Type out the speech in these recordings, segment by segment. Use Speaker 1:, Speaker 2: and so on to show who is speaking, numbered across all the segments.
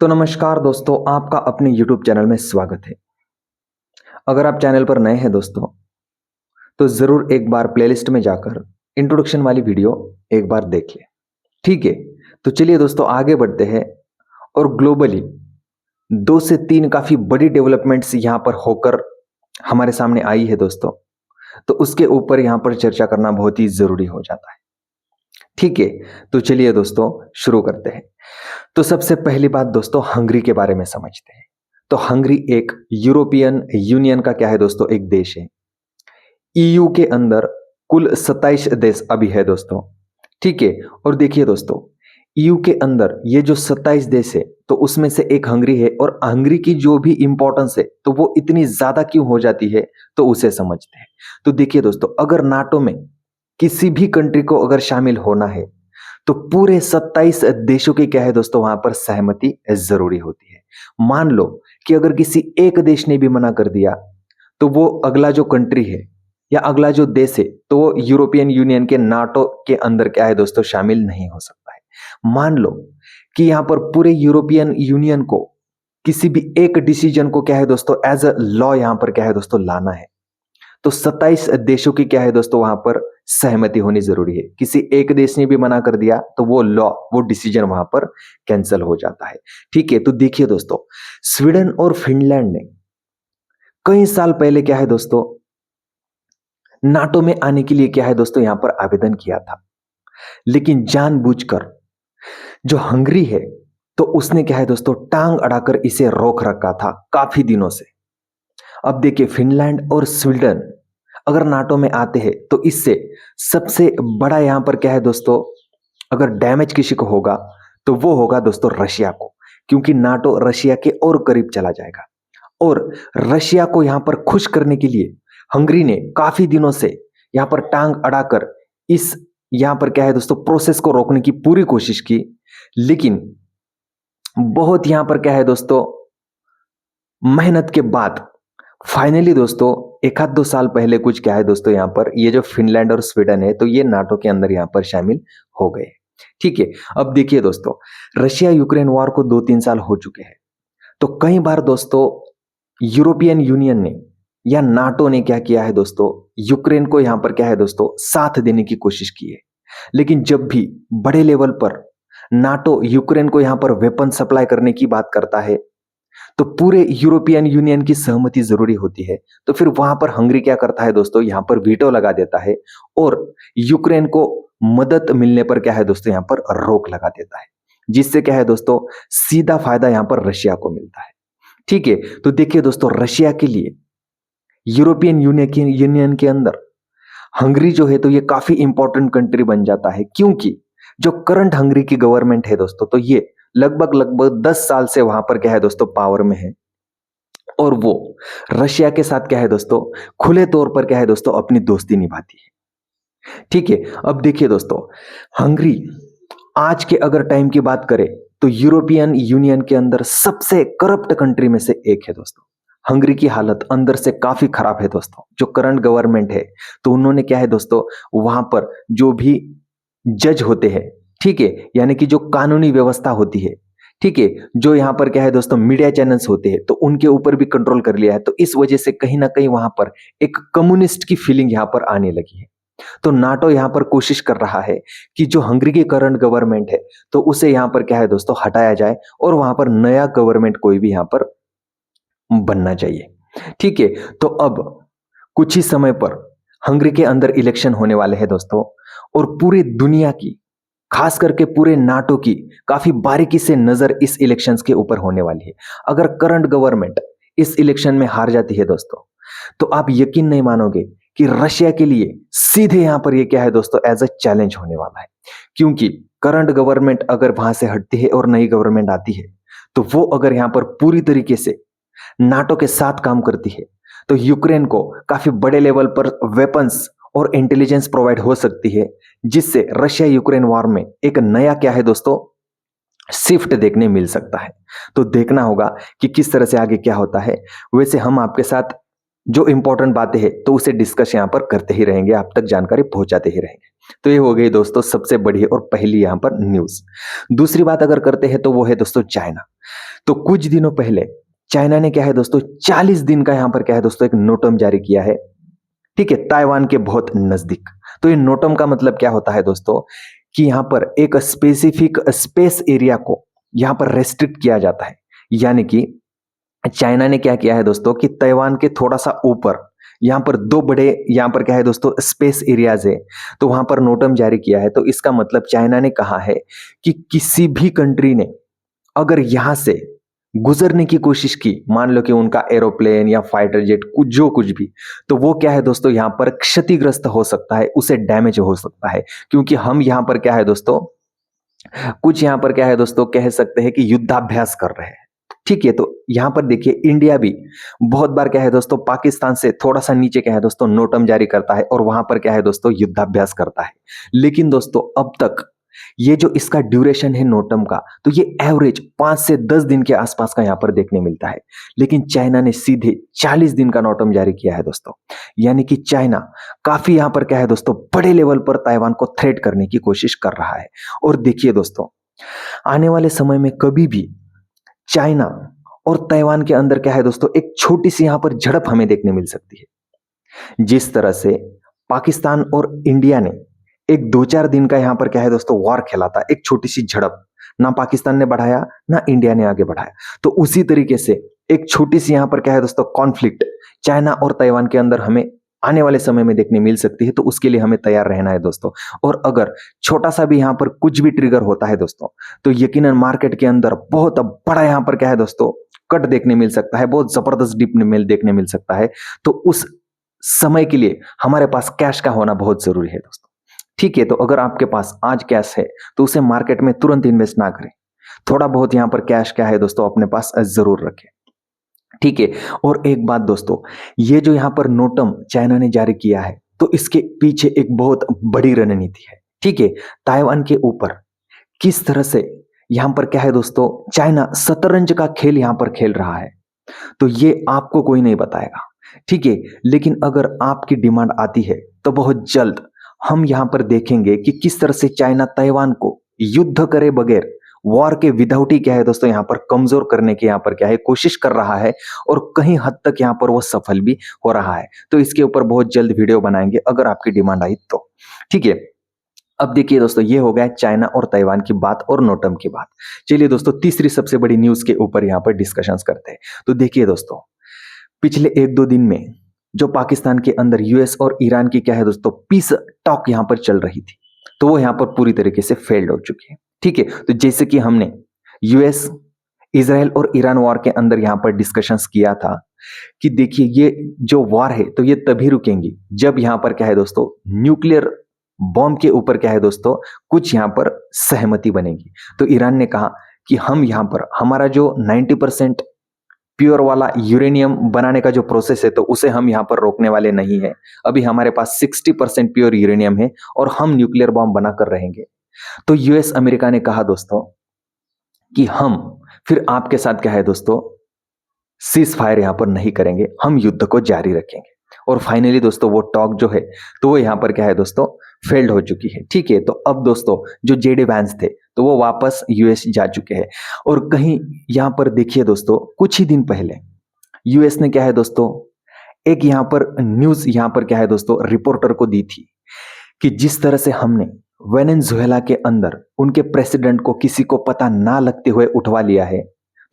Speaker 1: तो नमस्कार दोस्तों, आपका अपने YouTube चैनल में स्वागत है। अगर आप चैनल पर नए हैं दोस्तों, तो ज़रूर एक बार प्लेलिस्ट में जाकर इंट्रोडक्शन वाली वीडियो एक बार देखिए। ठीक है, तो चलिए दोस्तों आगे बढ़ते हैं और ग्लोबली 2 से 3 काफ़ी बड़ी डेवलपमेंट्स यहाँ पर होकर हमारे सामने आई है दोस्तों, तो उसके ऊपर यहाँ पर चर्चा करना बहुत ही ज़रूरी हो जाता है। ठीक है, तो चलिए दोस्तों शुरू करते हैं। तो सबसे पहली बात दोस्तों हंगरी के बारे में समझते हैं। तो हंगरी एक यूरोपियन यूनियन का क्या है दोस्तों, एक देश है। ईयू के अंदर कुल 27 देश अभी है दोस्तों। ठीक है, और देखिए दोस्तों ईयू के अंदर ये जो 27 देश है तो उसमें से एक हंगरी है, और हंगरी की जो भी इंपॉर्टेंस है तो वो इतनी ज्यादा क्यों हो जाती है तो उसे समझते हैं। तो देखिए दोस्तों, अगर नाटो में किसी भी कंट्री को अगर शामिल होना है तो पूरे 27 देशों की क्या है दोस्तों वहां पर सहमति जरूरी होती है। मान लो कि अगर किसी एक देश ने भी मना कर दिया तो वो अगला जो कंट्री है या अगला जो देश है तो वो यूरोपियन यूनियन के नाटो के अंदर क्या है दोस्तों शामिल नहीं हो सकता है। मान लो कि यहां पर पूरे यूरोपियन यूनियन को किसी भी एक डिसीजन को क्या है दोस्तों एज अ लॉ यहां पर क्या है दोस्तों लाना है, तो 27 देशों की क्या है दोस्तों वहां पर सहमति होनी जरूरी है। किसी एक देश ने भी मना कर दिया तो वो लॉ, वो डिसीजन वहां पर कैंसिल हो जाता है। ठीक है, तो देखिए दोस्तों स्वीडन और फिनलैंड ने कई साल पहले क्या है दोस्तों नाटो में आने के लिए क्या है दोस्तों यहां पर आवेदन किया था, लेकिन जानबूझकर जो हंगरी है तो उसने क्या है दोस्तों टांग अड़ाकर इसे रोक रखा था काफी दिनों से। अब देखिए फिनलैंड और स्वीडन अगर नाटो में आते हैं तो इससे सबसे बड़ा यहां पर क्या है दोस्तों, अगर डैमेज किसी को होगा तो वो होगा दोस्तों रशिया को, क्योंकि नाटो रशिया के और करीब चला जाएगा। और रशिया को यहां पर खुश करने के लिए हंगरी ने काफी दिनों से यहां पर टांग अड़ाकर इस यहां पर क्या है दोस्तों प्रोसेस को रोकने की पूरी कोशिश की, लेकिन बहुत यहां पर क्या है दोस्तों मेहनत के बाद फाइनली दोस्तों एक आध 2 साल पहले कुछ क्या है दोस्तों यहाँ पर ये जो फिनलैंड और स्वीडन है तो ये नाटो के अंदर यहाँ पर शामिल हो गए। ठीक है, अब देखिए दोस्तों रशिया यूक्रेन वॉर को 2-3 साल हो चुके हैं, तो कई बार दोस्तों यूरोपियन यूनियन ने या नाटो ने क्या किया है दोस्तों यूक्रेन को यहाँ पर क्या है दोस्तों साथ देने की कोशिश की है। लेकिन जब भी बड़े लेवल पर नाटो यूक्रेन को यहाँ पर वेपन सप्लाई करने की बात करता है तो पूरे यूरोपियन यूनियन की सहमति जरूरी होती है। तो फिर वहां पर हंगरी क्या करता है दोस्तों यहां पर वीटो लगा देता है और यूक्रेन को मदद मिलने पर क्या है दोस्तों यहां पर रोक लगा देता है, जिससे क्या है दोस्तों सीधा फायदा यहां पर रशिया को मिलता है। ठीक है, तो देखिए दोस्तों रशिया के लिए यूरोपियन यूनियन के अंदर हंगरी जो है तो ये काफी इंपॉर्टेंट कंट्री बन जाता है, क्योंकि जो करंट हंगरी की गवर्नमेंट है दोस्तों तो ये लगभग लगभग 10 साल से वहां पर क्या है दोस्तों पावर में है, और वो रशिया के साथ क्या है दोस्तों खुले तौर पर क्या है दोस्तों अपनी दोस्ती निभाती है। ठीक है, अब देखिए दोस्तों हंगरी आज के अगर टाइम की बात करें तो यूरोपियन यूनियन के अंदर सबसे करप्ट कंट्री में से एक है दोस्तों। हंगरी की हालत अंदर से काफी खराब है दोस्तों। जो करंट गवर्नमेंट है तो उन्होंने क्या है दोस्तों वहां पर जो भी जज होते हैं, ठीक है, यानी कि जो कानूनी व्यवस्था होती है, ठीक है, जो यहाँ पर क्या है दोस्तों मीडिया चैनल्स होते हैं तो उनके ऊपर भी कंट्रोल कर लिया है। तो इस वजह से कहीं ना कहीं वहां पर एक कम्युनिस्ट की फीलिंग यहाँ पर आने लगी है। तो नाटो यहाँ पर कोशिश कर रहा है कि जो हंगरी की करंट गवर्नमेंट है तो उसे यहाँ पर क्या है दोस्तों हटाया जाए और वहां पर नया गवर्नमेंट कोई भी यहाँ पर बनना चाहिए। ठीक है, तो अब कुछ ही समय पर हंगरी के अंदर इलेक्शन होने वाले हैं दोस्तों, और पूरी दुनिया की खास करके पूरे नाटो की काफी बारीकी से नजर इस इलेक्शंस के ऊपर होने वाली है। अगर करंट गवर्नमेंट इस इलेक्शन में हार जाती है दोस्तों तो आप यकीन नहीं मानोगे कि रशिया के लिए सीधे यहां पर ये क्या है दोस्तों एज अ चैलेंज होने वाला है, क्योंकि करंट गवर्नमेंट अगर वहां से हटती है और नई गवर्नमेंट आती है तो वो अगर यहां पर पूरी तरीके से नाटो के साथ काम करती है तो यूक्रेन को काफी बड़े लेवल पर वेपन्स और इंटेलिजेंस प्रोवाइड हो सकती है, जिससे रशिया यूक्रेन वॉर में एक नया क्या है दोस्तों शिफ्ट देखने मिल सकता है। तो देखना होगा कि किस तरह से आगे क्या होता है। वैसे हम आपके साथ जो इंपॉर्टेंट बातें हैं तो उसे डिस्कस यहाँ पर करते ही रहेंगे, आप तक जानकारी पहुंचाते ही रहेंगे। तो ये हो गई दोस्तों सबसे बड़ी और पहली यहाँ पर न्यूज। दूसरी बात अगर करते हैं तो वो है दोस्तों चाइना। तो कुछ दिनों पहले चाइना ने क्या है दोस्तों 40 दिन का यहां पर क्या है दोस्तों एक नोटम जारी किया है, ठीक है, ताइवान के बहुत नजदीक। तो ये नोटम का मतलब क्या होता है दोस्तों कि यहां पर एक स्पेसिफिक स्पेस एरिया को यहां पर रेस्ट्रिक्ट किया जाता है। यानी कि चाइना ने क्या किया है दोस्तों कि ताइवान के थोड़ा सा ऊपर यहां पर दो बड़े यहां पर क्या है दोस्तों स्पेस एरियाज है, तो वहां पर नोटम जारी किया है। तो इसका मतलब चाइना ने कहा है कि किसी भी कंट्री ने अगर यहां से गुजरने की कोशिश की, मान लो कि उनका एरोप्लेन या फाइटर जेट कुछ जो कुछ भी, तो वो क्या है दोस्तों यहां पर क्षतिग्रस्त हो सकता है, उसे डैमेज हो सकता है। क्योंकि हम यहां पर क्या है दोस्तों कुछ यहां पर क्या है दोस्तों कह सकते हैं कि युद्धाभ्यास कर रहे हैं। ठीक है, तो यहां पर देखिए इंडिया भी बहुत बार क्या है दोस्तों पाकिस्तान से थोड़ा सा नीचे क्या है दोस्तों नोटम जारी करता है और वहां पर क्या है दोस्तों युद्धाभ्यास करता है। लेकिन दोस्तों अब तक ये जो इसका ड्यूरेशन है नोटम का, तो ये एवरेज 5 से 10 दिन के आसपास का यहां पर देखने मिलता है। लेकिन चाइना ने सीधे 40 दिन का नोटम जारी किया है दोस्तों। यानी कि चाइना काफी यहां पर क्या है दोस्तों बड़े लेवल पर ताइवान को थ्रेट करने की कोशिश कर रहा है। और देखिए दोस्तों आने वाले समय में कभी भी चाइना और ताइवान के अंदर क्या है दोस्तों एक छोटी सी यहां पर झड़प हमें देखने मिल सकती है। जिस तरह से पाकिस्तान और इंडिया ने एक 2-4 दिन का यहां पर क्या है दोस्तों वॉर खेला था, एक छोटी सी झड़प, ना पाकिस्तान ने बढ़ाया ना इंडिया ने आगे बढ़ाया। तो उसी तरीके से एक छोटी सी यहां पर क्या है दोस्तों कॉन्फ्लिक्ट चाइना और ताइवान के अंदर हमें आने वाले समय में देखने मिल सकती है। तो उसके लिए हमें तैयार रहना है दोस्तों। और अगर छोटा सा भी यहां पर कुछ भी ट्रिगर होता है दोस्तों, तो यकीनन मार्केट के अंदर बहुत बड़ा यहां पर क्या है दोस्तों कट देखने मिल सकता है, बहुत जबरदस्त डिप में देखने मिल सकता है। तो उस समय के लिए हमारे पास कैश का होना बहुत जरूरी है दोस्तों। ठीक है, तो अगर आपके पास आज कैश है तो उसे मार्केट में तुरंत इन्वेस्ट ना करें, थोड़ा बहुत यहां पर कैश क्या है दोस्तों अपने पास जरूर रखें। ठीक है, और एक बात दोस्तों, ये जो यहां पर नोटम चाइना ने जारी किया है, तो इसके पीछे एक बहुत बड़ी रणनीति है। ठीक है, ताइवान के ऊपर किस तरह से यहां पर क्या है दोस्तों चाइना शतरंज का खेल यहां पर खेल रहा है, तो ये आपको कोई नहीं बताएगा। ठीक है, लेकिन अगर आपकी डिमांड आती है तो बहुत जल्द हम यहां पर देखेंगे कि किस तरह से चाइना ताइवान को युद्ध करे बगैर वॉर के विदाउट ही क्या है दोस्तों यहां पर कमजोर करने की यहां पर क्या है कोशिश कर रहा है, और कहीं हद तक यहां पर वो सफल भी हो रहा है। तो इसके ऊपर बहुत जल्द वीडियो बनाएंगे अगर आपकी डिमांड आई तो। ठीक है, अब देखिए दोस्तों ये हो गया चाइना और ताइवान की बात और नोटम की बात। चलिए दोस्तों तीसरी सबसे बड़ी न्यूज के ऊपर यहां पर डिस्कशंस करते हैं। तो देखिए दोस्तों पिछले 1-2 दिन में जो पाकिस्तान के अंदर यूएस और ईरान की क्या है दोस्तों पीस टॉक यहां पर चल रही थी, तो वो यहां पर पूरी तरीके से फेल्ड हो चुकी है। ठीक है, तो जैसे कि हमने यूएस इजराइल और ईरान वॉर के अंदर यहां पर डिस्कशंस किया था कि देखिए ये जो वॉर है तो ये तभी रुकेंगी जब यहां पर क्या है दोस्तों न्यूक्लियर बॉम्ब के ऊपर क्या है दोस्तों कुछ यहां पर सहमति बनेगी। तो ईरान ने कहा कि हम यहां पर हमारा जो 90% प्योर वाला यूरेनियम बनाने का जो प्रोसेस है तो उसे हम यहां पर रोकने वाले नहीं है। अभी हमारे पास 60% प्योर यूरेनियम है और हम न्यूक्लियर बॉम्ब बनाकर रहेंगे। तो यूएस अमेरिका ने कहा दोस्तों कि हम फिर आपके साथ क्या है दोस्तों सीज फायर यहां पर नहीं करेंगे, हम युद्ध को जारी रखेंगे। और फाइनली दोस्तों वो टॉक जो है तो वो यहां पर क्या है दोस्तों फेल्ड हो चुकी है। ठीक है, तो अब दोस्तों जो जेडी वैंस थे तो वो वापस यूएस जा चुके हैं। और कहीं यहां पर देखिए दोस्तों कुछ ही दिन पहले यूएस ने क्या है दोस्तों एक यहां पर न्यूज यहां पर क्या है दोस्तों रिपोर्टर को दी थी कि जिस तरह से हमने वेनेजुएला के अंदर उनके प्रेसिडेंट को किसी को पता ना लगते हुए उठवा लिया है,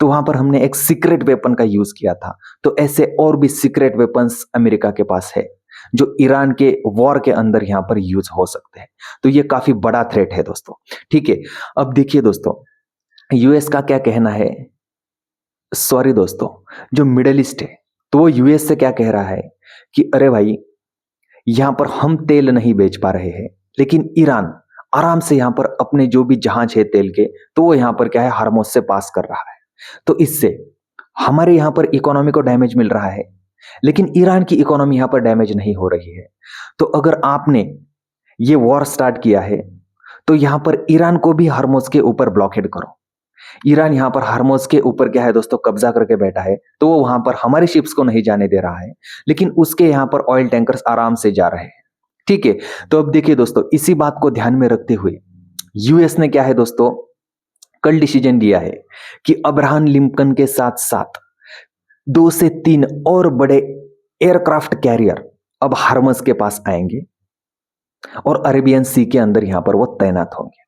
Speaker 1: तो वहां पर हमने एक सीक्रेट वेपन का यूज किया था। तो ऐसे और भी सीक्रेट वेपन्स अमेरिका के पास है जो ईरान के वॉर के अंदर यहां पर यूज हो सकते हैं। तो ये काफी बड़ा थ्रेट है दोस्तों। ठीक है, अब देखिए दोस्तों यूएस का क्या कहना है, सॉरी दोस्तों जो मिडल ईस्ट है तो वो यूएस से क्या कह रहा है कि अरे भाई यहां पर हम तेल नहीं बेच पा रहे हैं, लेकिन ईरान आराम से यहां पर अपने जो भी जहाज है तेल के तो वो यहां पर क्या है हार्मोज से पास कर रहा है। तो इससे हमारे यहां पर इकोनॉमी को डैमेज मिल रहा है, लेकिन ईरान की इकोनॉमी यहां पर डैमेज नहीं हो रही है। तो अगर आपने ये वॉर स्टार्ट किया है तो यहां पर ईरान को भी हार्मोज के ऊपर ब्लॉकेड करो। ईरान यहां पर हार्मोज के ऊपर क्या है दोस्तों कब्जा करके बैठा है, तो वो वहां पर हमारी शिप्स को नहीं जाने दे रहा है, लेकिन उसके यहां पर ऑयल टैंकर्स आराम से जा रहे हैं। ठीक है, तो अब देखिए दोस्तों इसी बात को ध्यान में रखते हुए यूएस ने क्या है दोस्तों कल डिसीजन लिया है कि अब्राहम लिंकन के साथ साथ 2 से 3 और बड़े एयरक्राफ्ट कैरियर अब हार्मस के पास आएंगे और अरेबियन सी के अंदर यहां पर वो तैनात होंगे।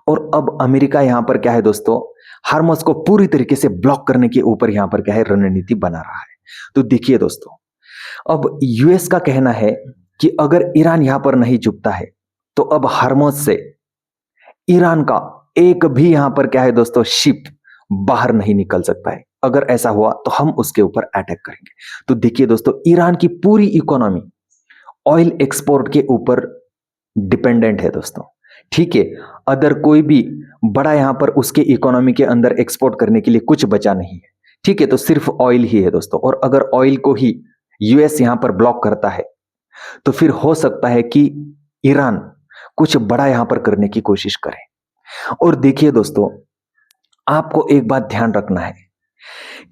Speaker 1: और अब अमेरिका यहां पर क्या है दोस्तों, हार्मस को पूरी तरीके से ब्लॉक करने के ऊपर यहां पर क्या है, रणनीति बना रहा है। तो देखिए दोस्तों, अब यूएस का कहना है कि अगर ईरान यहां पर नहीं झुकता है तो अब हार्मस से ईरान का एक भी यहां पर क्या है दोस्तों, शिप बाहर नहीं निकल सकता है। अगर ऐसा हुआ तो हम उसके ऊपर अटैक करेंगे। तो देखिए दोस्तों, ईरान की पूरी इकोनॉमी ऑयल एक्सपोर्ट के ऊपर डिपेंडेंट है दोस्तों। ठीक है, अदर कोई भी बड़ा यहां पर उसके इकोनॉमी के अंदर एक्सपोर्ट करने के लिए कुछ बचा नहीं है। ठीक है, तो सिर्फ ऑयल ही है दोस्तों। और अगर ऑयल को ही यूएस यहां पर ब्लॉक करता है तो फिर हो सकता है कि ईरान कुछ बड़ा यहां पर करने की कोशिश करे। और देखिए दोस्तों, आपको एक बात ध्यान रखना है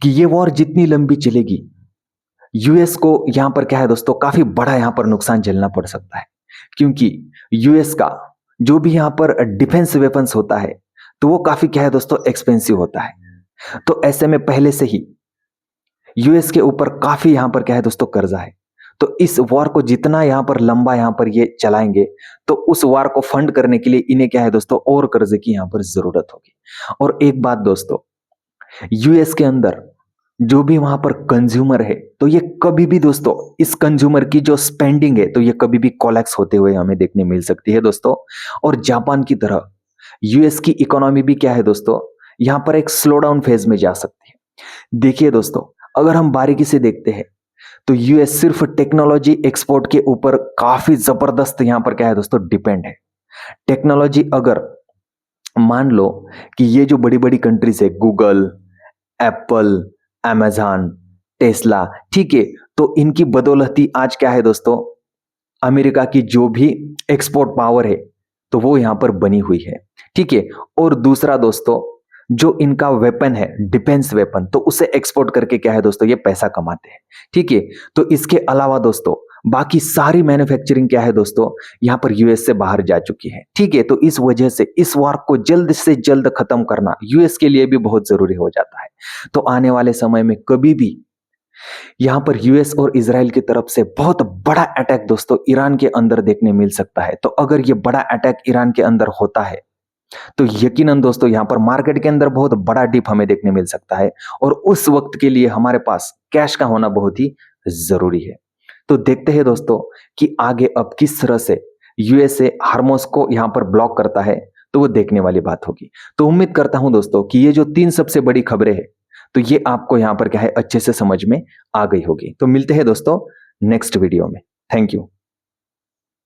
Speaker 1: कि ये वॉर जितनी लंबी चलेगी, यूएस को यहां पर क्या है दोस्तों, काफी बड़ा यहां पर नुकसान झेलना पड़ सकता है। क्योंकि यूएस का जो भी यहां पर डिफेंस वेपन्स होता है तो वो काफी क्या है दोस्तों, एक्सपेंसिव होता है। तो ऐसे में पहले से ही यूएस के ऊपर काफी यहां पर क्या है दोस्तों, कर्जा है। तो इस वॉर को जितना यहां पर लंबा यहां पर ये चलाएंगे तो उस वॉर को फंड करने के लिए इन्हें क्या है दोस्तों, और कर्जे की यहां पर जरूरत होगी। और एक बात दोस्तों, यूएस के अंदर जो भी वहां पर कंज्यूमर है तो ये कभी भी दोस्तों, इस कंज्यूमर की जो स्पेंडिंग है तो ये कभी भी कोलैप्स होते हुए हमें देखने मिल सकती है दोस्तों। और जापान की तरह यूएस की इकोनॉमी भी क्या है दोस्तों, यहां पर एक स्लो डाउन फेज में जा सकती है। देखिए दोस्तों, अगर हम बारीकी से देखते हैं तो यूएस सिर्फ टेक्नोलॉजी एक्सपोर्ट के ऊपर काफी जबरदस्त यहां पर क्या है दोस्तों, डिपेंड है। टेक्नोलॉजी अगर मान लो कि ये जो बड़ी बड़ी कंट्रीज है, गूगल, एप्पल, अमेजॉन, टेस्ला, ठीक है, तो इनकी बदौलती आज क्या है दोस्तों, अमेरिका की जो भी एक्सपोर्ट पावर है तो वो यहां पर बनी हुई है। ठीक है, और दूसरा दोस्तों, जो इनका वेपन है, डिफेंस वेपन, तो उसे एक्सपोर्ट करके क्या है दोस्तों, ये पैसा कमाते हैं। ठीक है, तो इसके अलावा दोस्तों बाकी सारी मैन्युफैक्चरिंग क्या है दोस्तों, यहां पर यूएस से बाहर जा चुकी है। ठीक है, तो इस वजह से इस वॉर को जल्द से जल्द खत्म करना यूएस के लिए भी बहुत जरूरी हो जाता है। तो आने वाले समय में कभी भी यहां पर यूएस और इजराइल की तरफ से बहुत बड़ा अटैक दोस्तों ईरान के अंदर देखने मिल सकता है। तो अगर ये बड़ा अटैक ईरान के अंदर होता है तो यकीनन दोस्तों यहां पर मार्केट के अंदर बहुत बड़ा डिप हमें देखने मिल सकता है। और उस वक्त के लिए हमारे पास कैश का होना बहुत ही जरूरी है। तो देखते हैं दोस्तों कि आगे अब किस तरह से यूएसए हार्मोस को यहां पर ब्लॉक करता है, तो वो देखने वाली बात होगी। तो उम्मीद करता हूं दोस्तों कि ये जो 3 सबसे बड़ी खबरें हैं तो ये आपको यहां पर क्या है, अच्छे से समझ में आ गई होगी। तो मिलते हैं दोस्तों नेक्स्ट वीडियो में। Thank you.